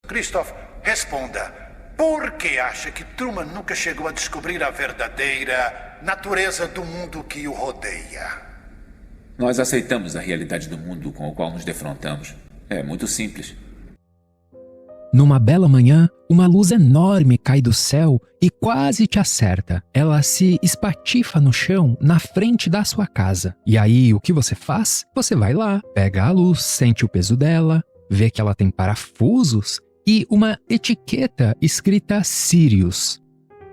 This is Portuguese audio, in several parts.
Christoph, responda. Por que acha que Truman nunca chegou a descobrir a verdadeira natureza do mundo que o rodeia? Nós aceitamos a realidade do mundo com o qual nos defrontamos. É muito simples. Numa bela manhã, uma luz enorme cai do céu e quase te acerta. Ela se espatifa no chão na frente da sua casa. E aí, o que você faz? Você vai lá, pega a luz, sente o peso dela, vê que ela tem parafusos e uma etiqueta escrita Sirius.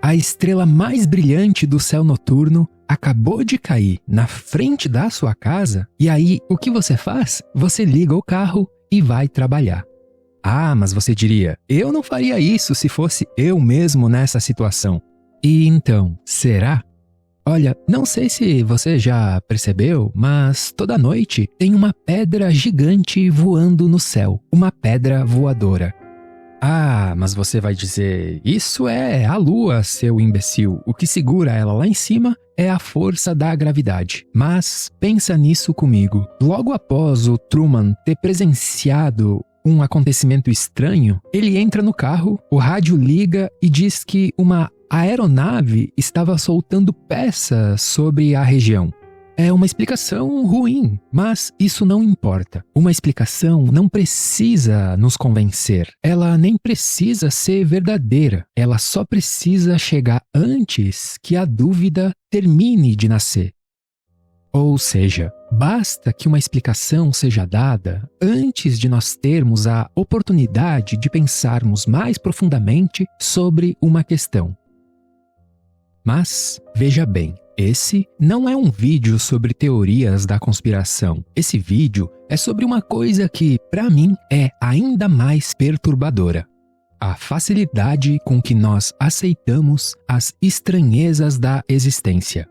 A estrela mais brilhante do céu noturno acabou de cair na frente da sua casa. E aí, o que você faz? Você liga o carro e vai trabalhar. Ah, mas você diria, eu não faria isso se fosse eu mesmo nessa situação. E então, será? Olha, não sei se você já percebeu, mas toda noite tem uma pedra gigante voando no céu, uma pedra voadora. Ah, mas você vai dizer, isso é a lua, seu imbecil. O que segura ela lá em cima é a força da gravidade. Mas pensa nisso comigo. Logo após o Truman ter presenciado um acontecimento estranho, ele entra no carro, o rádio liga e diz que uma aeronave estava soltando peças sobre a região. É uma explicação ruim, mas isso não importa. Uma explicação não precisa nos convencer. Ela nem precisa ser verdadeira. Ela só precisa chegar antes que a dúvida termine de nascer. Ou seja, basta que uma explicação seja dada antes de nós termos a oportunidade de pensarmos mais profundamente sobre uma questão. Mas, veja bem, esse não é um vídeo sobre teorias da conspiração. Esse vídeo é sobre uma coisa que, para mim, é ainda mais perturbadora. A facilidade com que nós aceitamos as estranhezas da existência.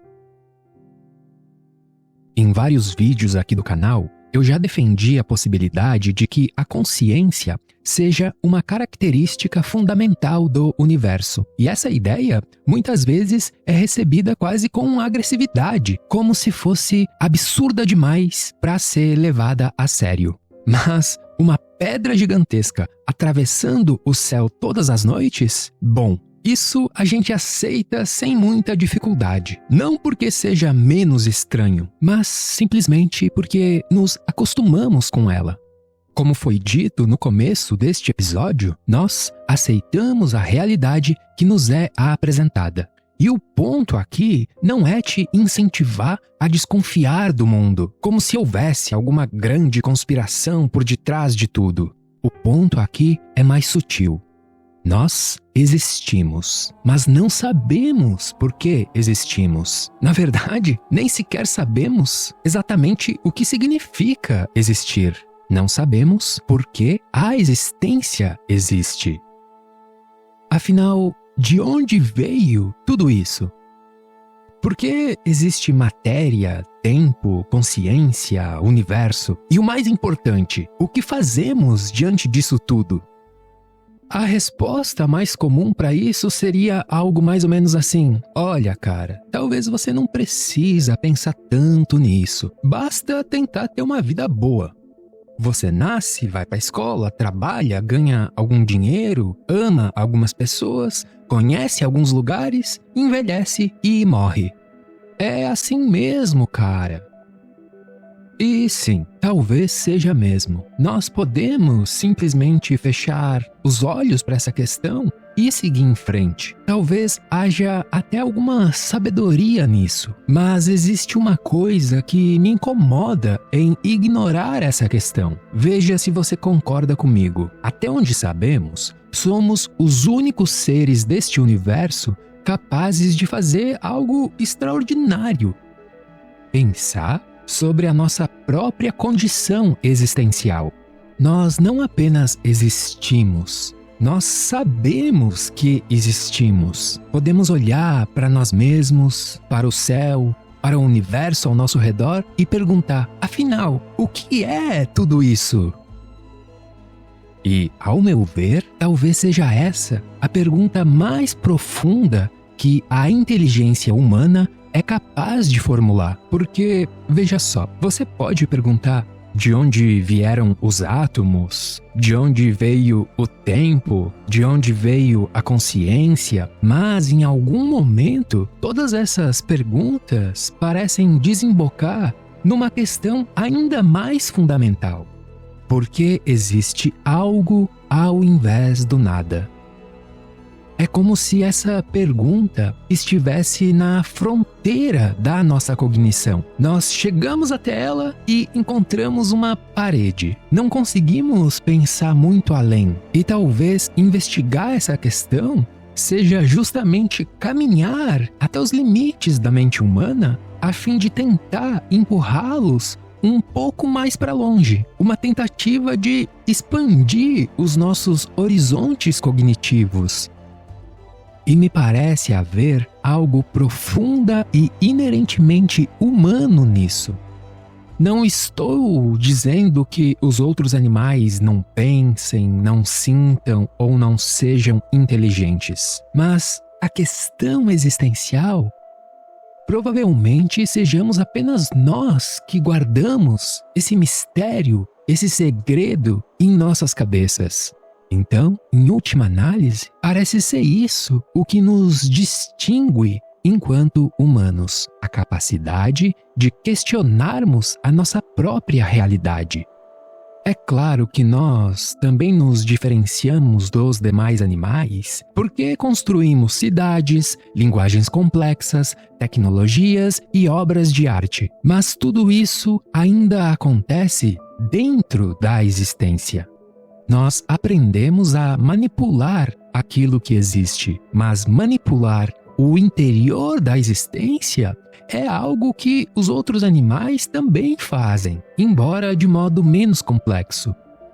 Em vários vídeos aqui do canal, eu já defendi a possibilidade de que a consciência seja uma característica fundamental do universo. E essa ideia, muitas vezes, é recebida quase com agressividade, como se fosse absurda demais para ser levada a sério. Mas uma pedra gigantesca atravessando o céu todas as noites? Bom, isso a gente aceita sem muita dificuldade. Não porque seja menos estranho, mas simplesmente porque nos acostumamos com ela. Como foi dito no começo deste episódio, nós aceitamos a realidade que nos é apresentada. E o ponto aqui não é te incentivar a desconfiar do mundo, como se houvesse alguma grande conspiração por detrás de tudo. O ponto aqui é mais sutil. Nós existimos, mas não sabemos por que existimos. Na verdade, nem sequer sabemos exatamente o que significa existir. Não sabemos por que a existência existe. Afinal, de onde veio tudo isso? Por que existe matéria, tempo, consciência, universo? E o mais importante, o que fazemos diante disso tudo? A resposta mais comum para isso seria algo mais ou menos assim: olha, cara, talvez você não precisa pensar tanto nisso. Basta tentar ter uma vida boa. Você nasce, vai para a escola, trabalha, ganha algum dinheiro, ama algumas pessoas, conhece alguns lugares, envelhece e morre. É assim mesmo, cara. E sim, talvez seja mesmo. Nós podemos simplesmente fechar os olhos para essa questão e seguir em frente. Talvez haja até alguma sabedoria nisso. Mas existe uma coisa que me incomoda em ignorar essa questão. Veja se você concorda comigo. Até onde sabemos, somos os únicos seres deste universo capazes de fazer algo extraordinário. Pensar sobre a nossa própria condição existencial. Nós não apenas existimos, nós sabemos que existimos. Podemos olhar para nós mesmos, para o céu, para o universo ao nosso redor e perguntar, afinal, o que é tudo isso? E, ao meu ver, talvez seja essa a pergunta mais profunda que a inteligência humana é capaz de formular. Porque, veja só, você pode perguntar, de onde vieram os átomos, de onde veio o tempo, de onde veio a consciência, mas em algum momento todas essas perguntas parecem desembocar numa questão ainda mais fundamental. Por que existe algo ao invés do nada? É como se essa pergunta estivesse na fronteira da nossa cognição. Nós chegamos até ela e encontramos uma parede. Não conseguimos pensar muito além. E talvez investigar essa questão seja justamente caminhar até os limites da mente humana a fim de tentar empurrá-los um pouco mais para longe. Uma tentativa de expandir os nossos horizontes cognitivos. E me parece haver algo profunda e inerentemente humano nisso. Não estou dizendo que os outros animais não pensem, não sintam ou não sejam inteligentes. Mas a questão existencial, provavelmente sejamos apenas nós que guardamos esse mistério, esse segredo em nossas cabeças. Então, em última análise, parece ser isso o que nos distingue enquanto humanos, a capacidade de questionarmos a nossa própria realidade. É claro que nós também nos diferenciamos dos demais animais porque construímos cidades, linguagens complexas, tecnologias e obras de arte. Mas tudo isso ainda acontece dentro da existência. Nós aprendemos a manipular aquilo que existe, mas manipular o interior da existência é algo que os outros animais também fazem, embora de modo menos complexo.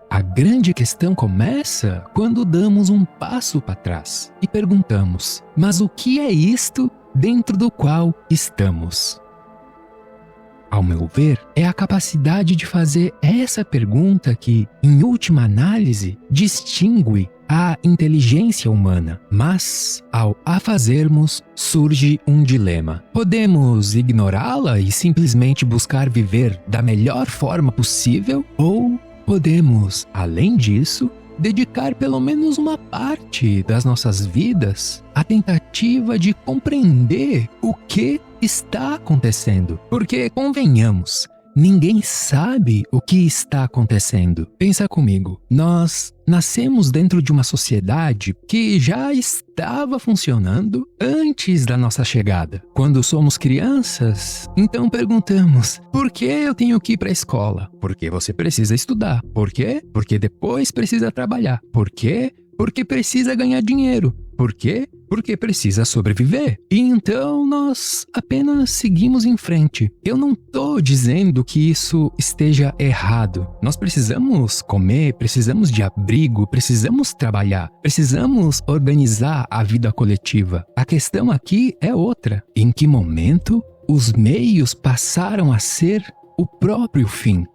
A grande questão começa quando damos um passo para trás e perguntamos: mas o que é isto dentro do qual estamos? Ao meu ver, é a capacidade de fazer essa pergunta que, em última análise, distingue a inteligência humana. Mas, ao a fazermos, surge um dilema. Podemos ignorá-la e simplesmente buscar viver da melhor forma possível? Ou podemos, além disso, dedicar pelo menos uma parte das nossas vidas à tentativa de compreender o que está acontecendo? Porque, convenhamos, ninguém sabe o que está acontecendo. Pensa comigo, nós nascemos dentro de uma sociedade que já estava funcionando antes da nossa chegada. Quando somos crianças, então perguntamos: por que eu tenho que ir para a escola? Porque você precisa estudar. Por quê? Porque depois precisa trabalhar. Por quê? Porque precisa ganhar dinheiro. Por quê? Porque precisa sobreviver. E então nós apenas seguimos em frente. Eu não estou dizendo que isso esteja errado. Nós precisamos comer, precisamos de abrigo, precisamos trabalhar, precisamos organizar a vida coletiva. A questão aqui é outra. Em que momento os meios passaram a ser o próprio fim?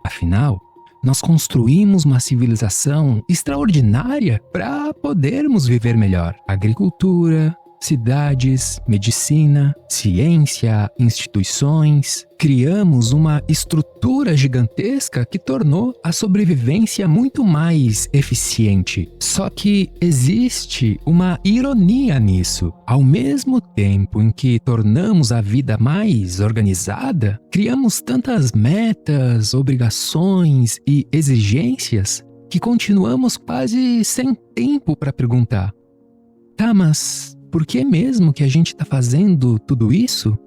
Afinal, nós construímos uma civilização extraordinária para podermos viver melhor. Agricultura, cidades, medicina, ciência, instituições. Criamos uma estrutura gigantesca que tornou a sobrevivência muito mais eficiente. Só que existe uma ironia nisso. Ao mesmo tempo em que tornamos a vida mais organizada, criamos tantas metas, obrigações e exigências que continuamos quase sem tempo para perguntar: tá, mas por que mesmo que a gente está fazendo tudo isso?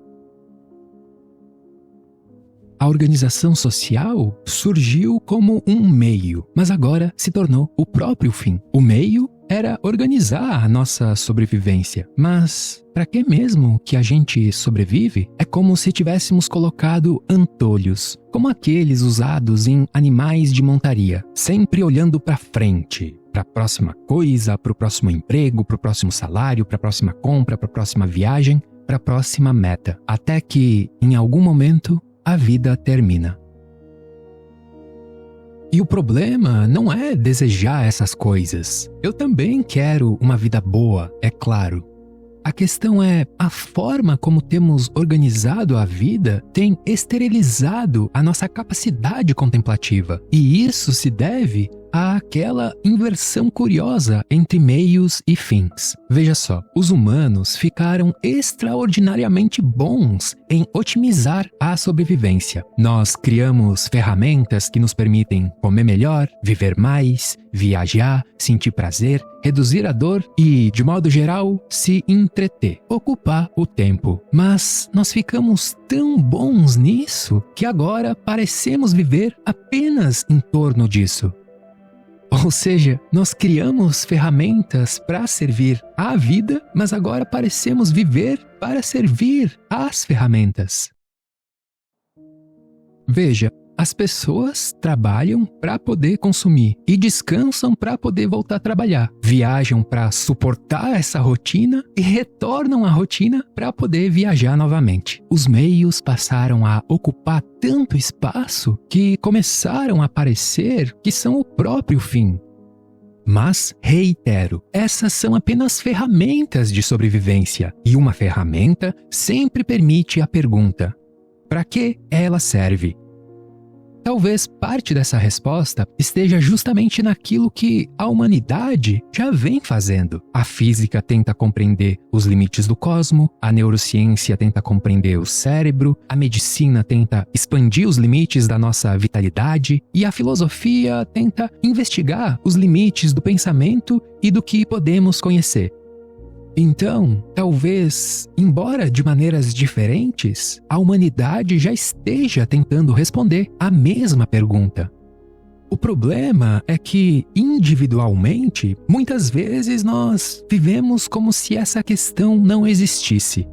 A organização social surgiu como um meio, mas agora se tornou o próprio fim. O meio era organizar a nossa sobrevivência, mas para que mesmo que a gente sobrevive? É como se tivéssemos colocado antolhos, como aqueles usados em animais de montaria, sempre olhando para frente, para a próxima coisa, para o próximo emprego, para o próximo salário, para a próxima compra, para a próxima viagem, para a próxima meta, até que, em algum momento, a vida termina. E o problema não é desejar essas coisas. Eu também quero uma vida boa, é claro. A questão é, a forma como temos organizado a vida tem esterilizado a nossa capacidade contemplativa. E isso se deve àquela inversão curiosa entre meios e fins. Veja só, os humanos ficaram extraordinariamente bons em otimizar a sobrevivência. Nós criamos ferramentas que nos permitem comer melhor, viver mais, viajar, sentir prazer, reduzir a dor e, de modo geral, se entreter, ocupar o tempo. Mas nós ficamos tão bons nisso que agora parecemos viver apenas em torno disso. Ou seja, nós criamos ferramentas para servir à vida, mas agora parecemos viver para servir às ferramentas. Veja, as pessoas trabalham para poder consumir e descansam para poder voltar a trabalhar. Viajam para suportar essa rotina e retornam à rotina para poder viajar novamente. Os meios passaram a ocupar tanto espaço que começaram a parecer que são o próprio fim. Mas, reitero, essas são apenas ferramentas de sobrevivência e uma ferramenta sempre permite a pergunta: para que ela serve? Talvez parte dessa resposta esteja justamente naquilo que a humanidade já vem fazendo. A física tenta compreender os limites do cosmos, a neurociência tenta compreender o cérebro, a medicina tenta expandir os limites da nossa vitalidade e a filosofia tenta investigar os limites do pensamento e do que podemos conhecer. Então, talvez, embora de maneiras diferentes, a humanidade já esteja tentando responder a mesma pergunta. O problema é que, individualmente, muitas vezes nós vivemos como se essa questão não existisse.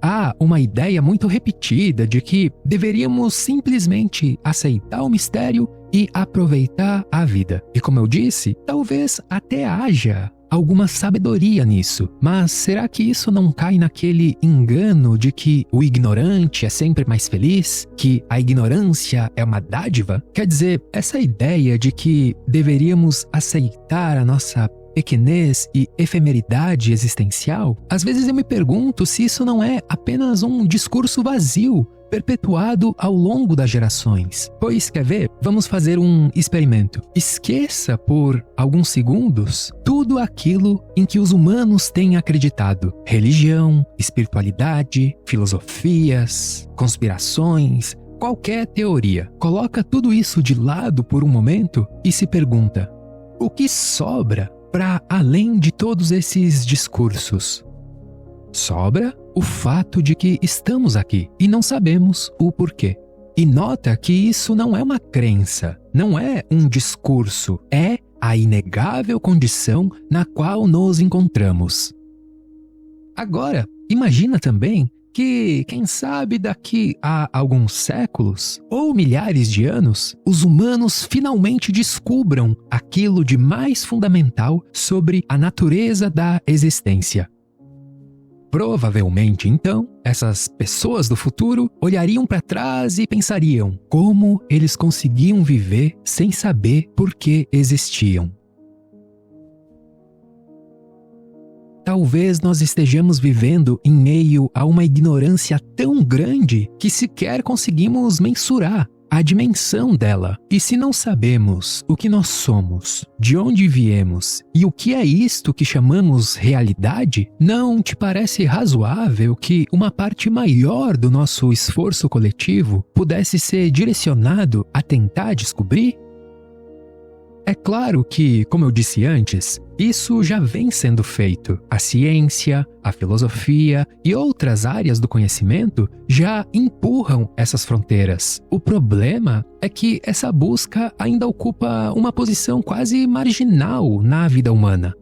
Há uma ideia muito repetida de que deveríamos simplesmente aceitar o mistério e aproveitar a vida. E como eu disse, talvez até haja alguma sabedoria nisso, mas será que isso não cai naquele engano de que o ignorante é sempre mais feliz? Que a ignorância é uma dádiva? Quer dizer, essa ideia de que deveríamos aceitar a nossa pequenez e efemeridade existencial, às vezes eu me pergunto se isso não é apenas um discurso vazio, perpetuado ao longo das gerações. Pois, quer ver? Vamos fazer um experimento. Esqueça por alguns segundos tudo aquilo em que os humanos têm acreditado. Religião, espiritualidade, filosofias, conspirações, qualquer teoria. Coloca tudo isso de lado por um momento e se pergunta: o que sobra para além de todos esses discursos? Sobra o fato de que estamos aqui e não sabemos o porquê. E nota que isso não é uma crença, não é um discurso, é a inegável condição na qual nos encontramos. Agora, imagina também que, quem sabe daqui a alguns séculos ou milhares de anos, os humanos finalmente descubram aquilo de mais fundamental sobre a natureza da existência. Provavelmente, então, essas pessoas do futuro olhariam para trás e pensariam como eles conseguiam viver sem saber por que existiam. Talvez nós estejamos vivendo em meio a uma ignorância tão grande que sequer conseguimos mensurar a dimensão dela. E se não sabemos o que nós somos, de onde viemos e o que é isto que chamamos realidade, não te parece razoável que uma parte maior do nosso esforço coletivo pudesse ser direcionado a tentar descobrir? É claro que, como eu disse antes, isso já vem sendo feito. A ciência, a filosofia e outras áreas do conhecimento já empurram essas fronteiras. O problema é que essa busca ainda ocupa uma posição quase marginal na vida humana.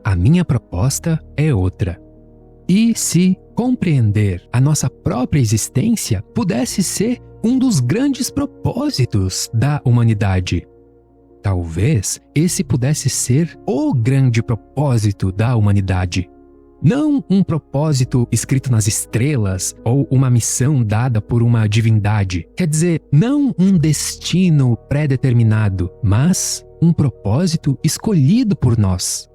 A minha proposta é outra. E se compreender a nossa própria existência pudesse ser um dos grandes propósitos da humanidade? Talvez esse pudesse ser o grande propósito da humanidade. Não um propósito escrito nas estrelas ou uma missão dada por uma divindade. Quer dizer, não um destino pré-determinado, mas um propósito escolhido por nós.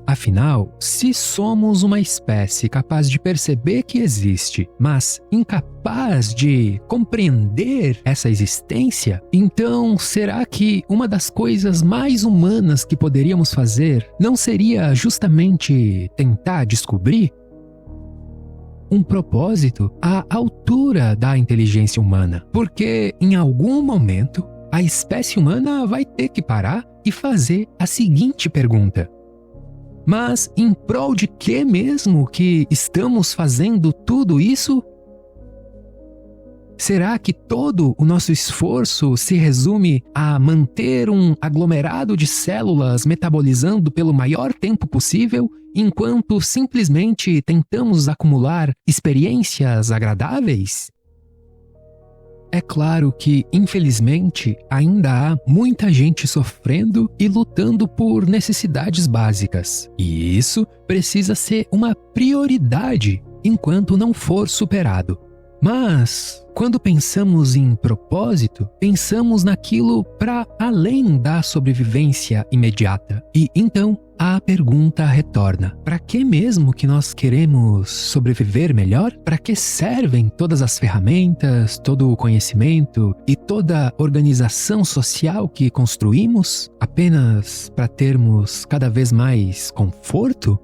Afinal, se somos uma espécie capaz de perceber que existe, mas incapaz de compreender essa existência, então será que uma das coisas mais humanas que poderíamos fazer não seria justamente tentar descobrir um propósito à altura da inteligência humana? Porque em algum momento a espécie humana vai ter que parar e fazer a seguinte pergunta: mas em prol de que mesmo que estamos fazendo tudo isso? Será que todo o nosso esforço se resume a manter um aglomerado de células metabolizando pelo maior tempo possível, enquanto simplesmente tentamos acumular experiências agradáveis? É claro que, infelizmente, ainda há muita gente sofrendo e lutando por necessidades básicas. E isso precisa ser uma prioridade enquanto não for superado. Mas, quando pensamos em propósito, pensamos naquilo para além da sobrevivência imediata. E então, a pergunta retorna: para que mesmo que nós queremos sobreviver melhor? Para que servem todas as ferramentas, todo o conhecimento e toda a organização social que construímos? Apenas para termos cada vez mais conforto?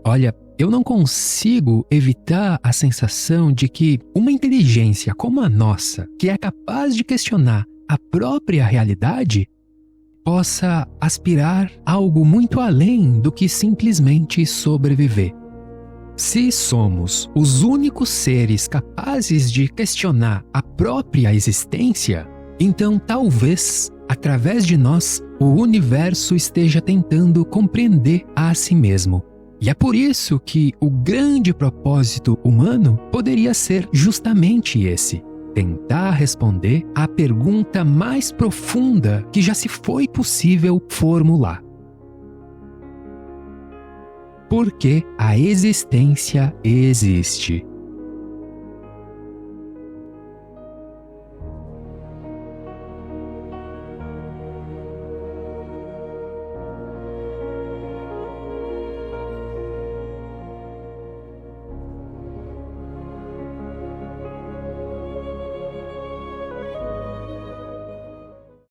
Olha, eu não consigo evitar a sensação de que uma inteligência como a nossa, que é capaz de questionar a própria realidade, possa aspirar algo muito além do que simplesmente sobreviver. Se somos os únicos seres capazes de questionar a própria existência, então talvez, através de nós, o universo esteja tentando compreender a si mesmo. E é por isso que o grande propósito humano poderia ser justamente esse: tentar responder à pergunta mais profunda que já se foi possível formular. Por que a existência existe?